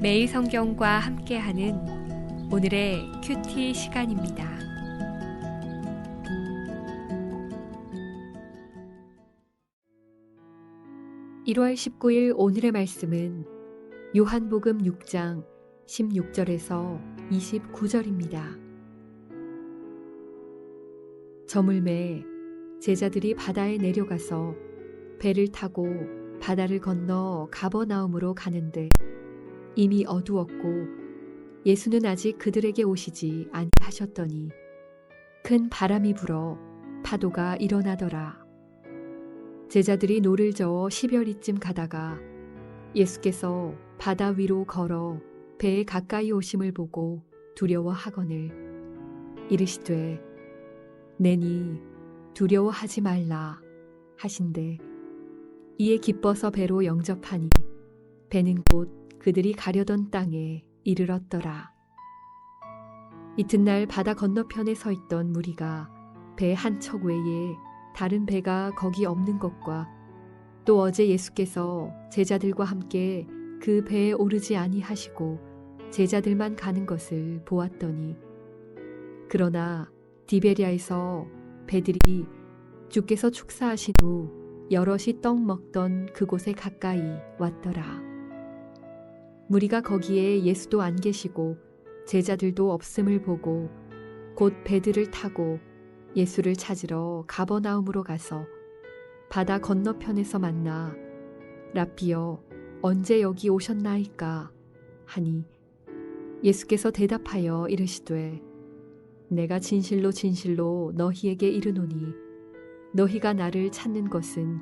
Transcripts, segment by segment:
매일 성경과 함께하는 오늘의 큐티 시간입니다. (1월 19일) 오늘의 말씀은 요한복음 6장 16절에서 29절입니다. 저물매 제자들이 바다에 내려가서 배를 타고 바다를 건너 가버나움으로 가는데 이미 어두웠고 예수는 아직 그들에게 오시지 아니하셨더니 큰 바람이 불어 파도가 일어나더라. 제자들이 노를 저어 10여리쯤 가다가 예수께서 바다 위로 걸어 배에 가까이 오심을 보고 두려워하거늘 이르시되 내니 두려워하지 말라 하신대 이에 기뻐서 배로 영접하니 배는 곧 그들이 가려던 땅에 이르렀더라. 이튿날 바다 건너편에 서 있던 무리가 배 한 척 외에 다른 배가 거기 없는 것과 또 어제 예수께서 제자들과 함께 그 배에 오르지 아니하시고 제자들만 가는 것을 보았더니 그러나 디베랴에서 배들이 주께서 축사하신 후 여럿이 떡 먹던 그곳에 가까이 왔더라. 무리가 거기에 예수도 안 계시고 제자들도 없음을 보고 곧 배들을 타고 예수를 찾으러 가버나움으로 가서 바다 건너편에서 만나 랍비여 언제 여기 오셨나이까 하니 예수께서 대답하여 이르시되 내가 진실로 진실로 너희에게 이르노니 너희가 나를 찾는 것은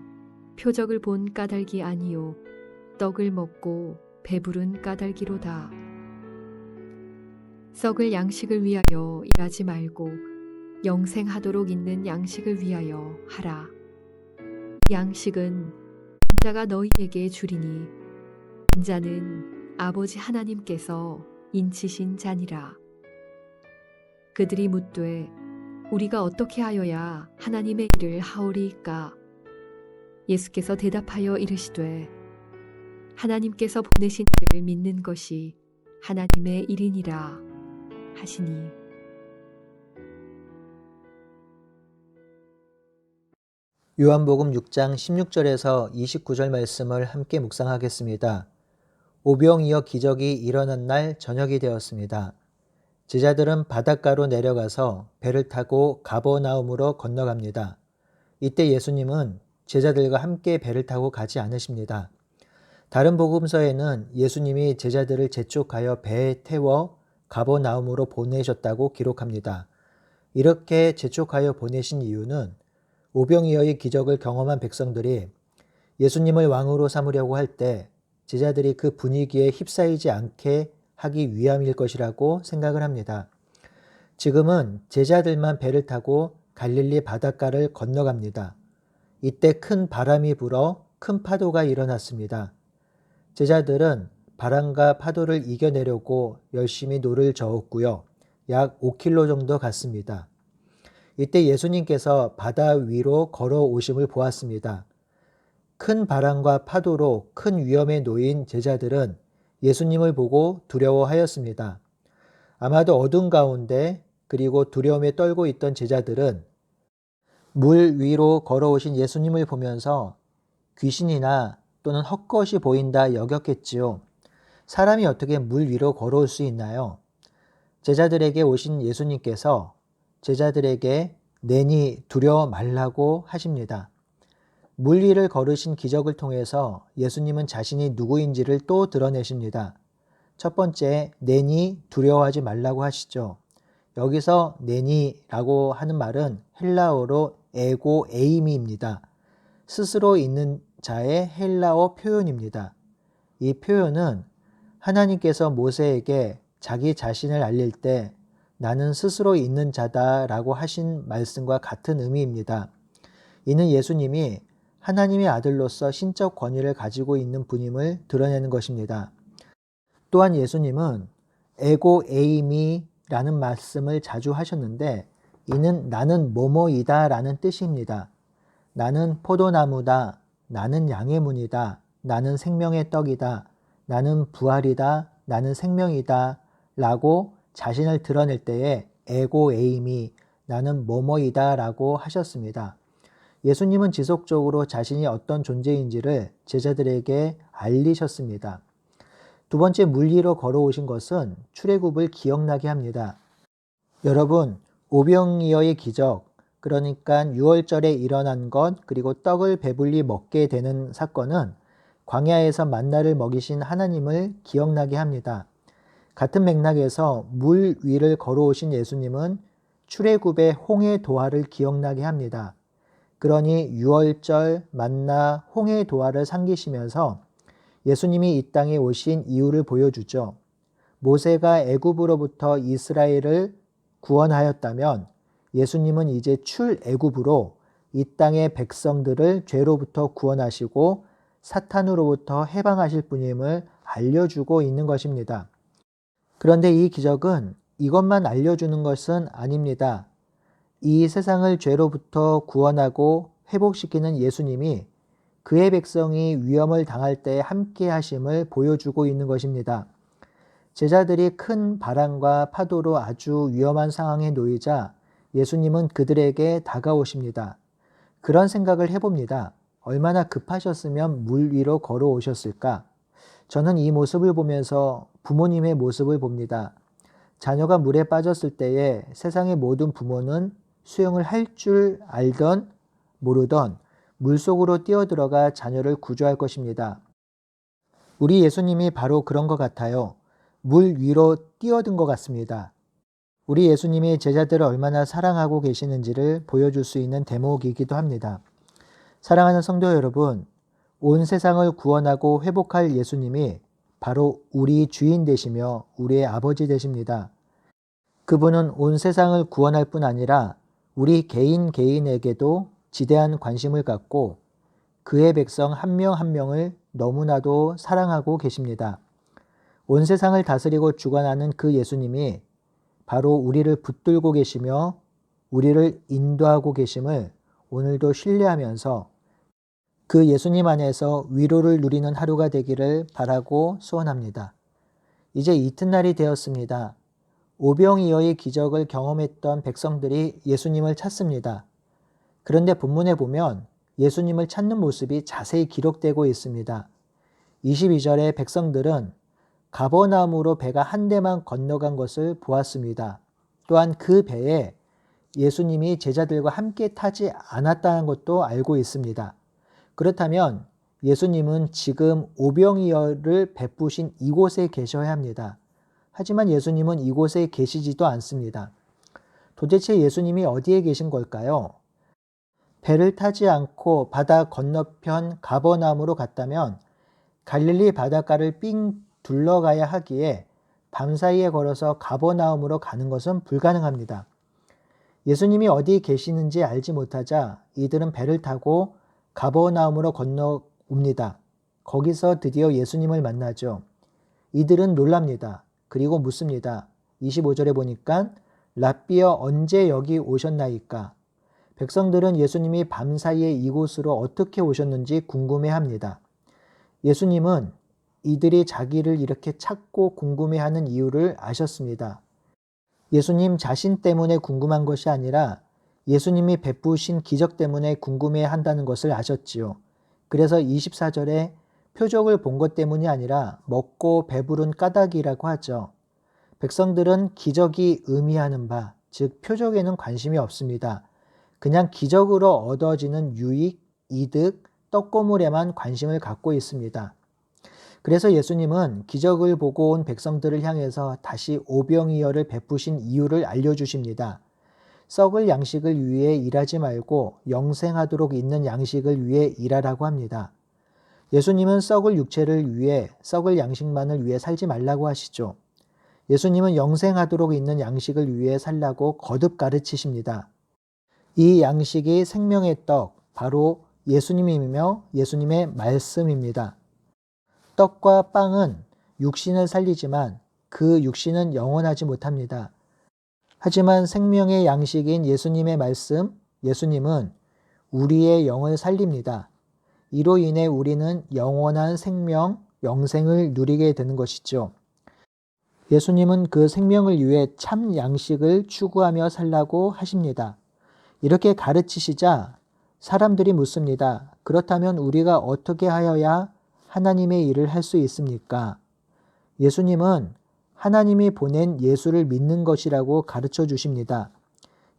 표적을 본 까닭이 아니요 떡을 먹고 배부른 까닭이로다. 썩을 양식을 위하여 일하지 말고 영생하도록 있는 양식을 위하여 하라. 양식은 인자가 너희에게 주리니 인자는 아버지 하나님께서 인치신 자니라. 그들이 묻되 우리가 어떻게 하여야 하나님의 일을 하오리이까? 예수께서 대답하여 이르시되 하나님께서 보내신 이를 믿는 것이 하나님의 일이니라 하시니 요한복음 6장 16절에서 29절 말씀을 함께 묵상하겠습니다. 오병이어 기적이 일어난 날 저녁이 되었습니다. 제자들은 바닷가로 내려가서 배를 타고 가버나움으로 건너갑니다. 이때 예수님은 제자들과 함께 배를 타고 가지 않으십니다. 다른 복음서에는 예수님이 제자들을 재촉하여 배에 태워 가버나움으로 보내셨다고 기록합니다. 이렇게 재촉하여 보내신 이유는 오병이어의 기적을 경험한 백성들이 예수님을 왕으로 삼으려고 할 때 제자들이 그 분위기에 휩싸이지 않게 하기 위함일 것이라고 생각을 합니다. 지금은 제자들만 배를 타고 갈릴리 바닷가를 건너갑니다. 이때 큰 바람이 불어 큰 파도가 일어났습니다. 제자들은 바람과 파도를 이겨내려고 열심히 노를 저었고요. 약 5km 정도 갔습니다. 이때 예수님께서 바다 위로 걸어오심을 보았습니다. 큰 바람과 파도로 큰 위험에 놓인 제자들은 예수님을 보고 두려워하였습니다. 아마도 어둠 가운데 그리고 두려움에 떨고 있던 제자들은 물 위로 걸어오신 예수님을 보면서 귀신이나 또는 헛것이 보인다 여겼겠지요. 사람이 어떻게 물 위로 걸어올 수 있나요? 제자들에게 오신 예수님께서 제자들에게 내니 두려워 말라고 하십니다. 물 위를 걸으신 기적을 통해서 예수님은 자신이 누구인지를 또 드러내십니다. 첫 번째, 내니 두려워하지 말라고 하시죠. 여기서 내니라고 하는 말은 헬라어로 에고 에이미입니다. 스스로 있는 자의 헬라어 표현입니다. 이 표현은 하나님께서 모세에게 자기 자신을 알릴 때 나는 스스로 있는 자다라고 하신 말씀과 같은 의미입니다. 이는 예수님이 하나님의 아들로서 신적 권위를 가지고 있는 분임을 드러내는 것입니다. 또한 예수님은 에고 에이미라는 말씀을 자주 하셨는데 이는 나는 뭐뭐이다 라는 뜻입니다. 나는 포도나무다, 나는 양의 문이다, 나는 생명의 떡이다, 나는 부활이다, 나는 생명이다 라고 자신을 드러낼 때에 에고 에이미 나는 뭐뭐이다 라고 하셨습니다. 예수님은 지속적으로 자신이 어떤 존재인지를 제자들에게 알리셨습니다. 두 번째, 물 위로 걸어오신 것은 출애굽을 기억나게 합니다. 여러분, 오병이어의 기적, 그러니까 유월절에 일어난 것, 그리고 떡을 배불리 먹게 되는 사건은 광야에서 만나를 먹이신 하나님을 기억나게 합니다. 같은 맥락에서 물 위를 걸어오신 예수님은 출애굽의 홍해 도화를 기억나게 합니다. 그러니 유월절 만나 홍해 도화를 상기시면서 예수님이 이 땅에 오신 이유를 보여주죠. 모세가 애굽으로부터 이스라엘을 구원하였다면 예수님은 이제 출애굽으로 이 땅의 백성들을 죄로부터 구원하시고 사탄으로부터 해방하실 분임을 알려주고 있는 것입니다. 그런데 이 기적은 이것만 알려주는 것은 아닙니다. 이 세상을 죄로부터 구원하고 회복시키는 예수님이 그의 백성이 위험을 당할 때 함께 하심을 보여주고 있는 것입니다. 제자들이 큰 바람과 파도로 아주 위험한 상황에 놓이자 예수님은 그들에게 다가오십니다. 그런 생각을 해봅니다. 얼마나 급하셨으면 물 위로 걸어오셨을까? 저는 이 모습을 보면서 부모님의 모습을 봅니다. 자녀가 물에 빠졌을 때에 세상의 모든 부모는 수영을 할 줄 알던 모르던 물속으로 뛰어들어가 자녀를 구조할 것입니다. 우리 예수님이 바로 그런 것 같아요. 물 위로 뛰어든 것 같습니다. 우리 예수님이 제자들을 얼마나 사랑하고 계시는지를 보여줄 수 있는 대목이기도 합니다. 사랑하는 성도 여러분, 온 세상을 구원하고 회복할 예수님이 바로 우리 주인 되시며 우리의 아버지 되십니다. 그분은 온 세상을 구원할 뿐 아니라 우리 개인에게도 지대한 관심을 갖고 그의 백성 한 명 한 명을 너무나도 사랑하고 계십니다. 온 세상을 다스리고 주관하는 그 예수님이 바로 우리를 붙들고 계시며 우리를 인도하고 계심을 오늘도 신뢰하면서 그 예수님 안에서 위로를 누리는 하루가 되기를 바라고 소원합니다. 이제 이튿날이 되었습니다. 오병이어의 기적을 경험했던 백성들이 예수님을 찾습니다. 그런데 본문에 보면 예수님을 찾는 모습이 자세히 기록되고 있습니다. 22절에 백성들은 가버나움으로 배가 한 대만 건너간 것을 보았습니다. 또한 그 배에 예수님이 제자들과 함께 타지 않았다는 것도 알고 있습니다. 그렇다면 예수님은 지금 오병이어를 베푸신 이곳에 계셔야 합니다. 하지만 예수님은 이곳에 계시지도 않습니다. 도대체 예수님이 어디에 계신 걸까요? 배를 타지 않고 바다 건너편 가버나움으로 갔다면 갈릴리 바닷가를 삥 둘러가야 하기에 밤사이에 걸어서 가버나움으로 가는 것은 불가능합니다. 예수님이 어디 계시는지 알지 못하자 이들은 배를 타고 가버나움으로 건너옵니다. 거기서 드디어 예수님을 만나죠. 이들은 놀랍니다. 그리고 묻습니다. 25절에 보니까 랍비여 언제 여기 오셨나이까? 백성들은 예수님이 밤사이에 이곳으로 어떻게 오셨는지 궁금해합니다. 예수님은 이들이 자기를 이렇게 찾고 궁금해하는 이유를 아셨습니다. 예수님 자신 때문에 궁금한 것이 아니라 예수님이 베푸신 기적 때문에 궁금해한다는 것을 아셨지요. 그래서 24절에 표적을 본 것 때문이 아니라 먹고 배부른 까닭이라고 하죠. 백성들은 기적이 의미하는 바, 즉 표적에는 관심이 없습니다. 그냥 기적으로 얻어지는 유익, 이득, 떡고물에만 관심을 갖고 있습니다. 그래서 예수님은 기적을 보고 온 백성들을 향해서 다시 오병이어를 베푸신 이유를 알려주십니다. 썩을 양식을 위해 일하지 말고 영생하도록 있는 양식을 위해 일하라고 합니다. 예수님은 썩을 육체를 위해, 썩을 양식만을 위해 살지 말라고 하시죠. 예수님은 영생하도록 있는 양식을 위해 살라고 거듭 가르치십니다. 이 양식이 생명의 떡, 바로 예수님이며 예수님의 말씀입니다. 떡과 빵은 육신을 살리지만 그 육신은 영원하지 못합니다. 하지만 생명의 양식인 예수님의 말씀, 예수님은 우리의 영을 살립니다. 이로 인해 우리는 영원한 생명, 영생을 누리게 되는 것이죠. 예수님은 그 생명을 위해 참 양식을 추구하며 살라고 하십니다. 이렇게 가르치시자 사람들이 묻습니다. 그렇다면 우리가 어떻게 하여야 하나님의 일을 할 수 있습니까? 예수님은 하나님이 보낸 예수를 믿는 것이라고 가르쳐 주십니다.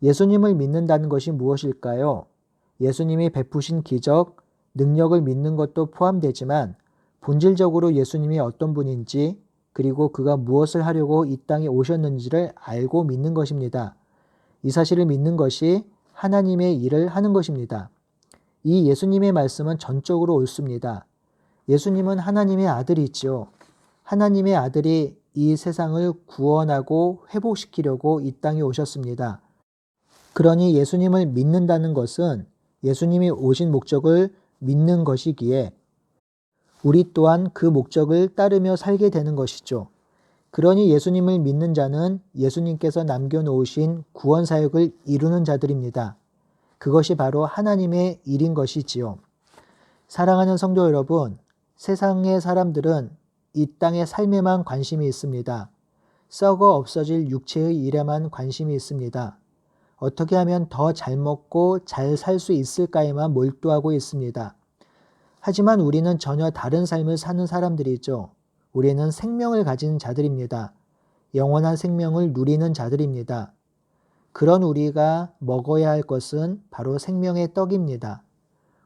예수님을 믿는다는 것이 무엇일까요? 예수님이 베푸신 기적, 능력을 믿는 것도 포함되지만 본질적으로 예수님이 어떤 분인지 그리고 그가 무엇을 하려고 이 땅에 오셨는지를 알고 믿는 것입니다. 이 사실을 믿는 것이 하나님의 일을 하는 것입니다. 이 예수님의 말씀은 전적으로 옳습니다. 예수님은 하나님의 아들이지요. 하나님의 아들이 이 세상을 구원하고 회복시키려고 이 땅에 오셨습니다. 그러니 예수님을 믿는다는 것은 예수님이 오신 목적을 믿는 것이기에 우리 또한 그 목적을 따르며 살게 되는 것이죠. 그러니 예수님을 믿는 자는 예수님께서 남겨놓으신 구원 사역을 이루는 자들입니다. 그것이 바로 하나님의 일인 것이지요. 사랑하는 성도 여러분, 세상의 사람들은 이 땅의 삶에만 관심이 있습니다. 썩어 없어질 육체의 일에만 관심이 있습니다. 어떻게 하면 더 잘 먹고 잘 살 수 있을까에만 몰두하고 있습니다. 하지만 우리는 전혀 다른 삶을 사는 사람들이죠. 우리는 생명을 가진 자들입니다. 영원한 생명을 누리는 자들입니다. 그런 우리가 먹어야 할 것은 바로 생명의 떡입니다.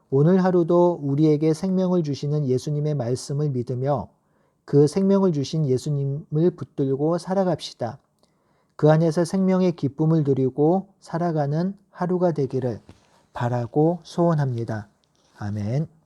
오늘 하루도 우리에게 생명을 주시는 예수님의 말씀을 믿으며 그 생명을 주신 예수님을 붙들고 살아갑시다. 그 안에서 생명의 기쁨을 누리고 살아가는 하루가 되기를 바라고 소원합니다. 아멘.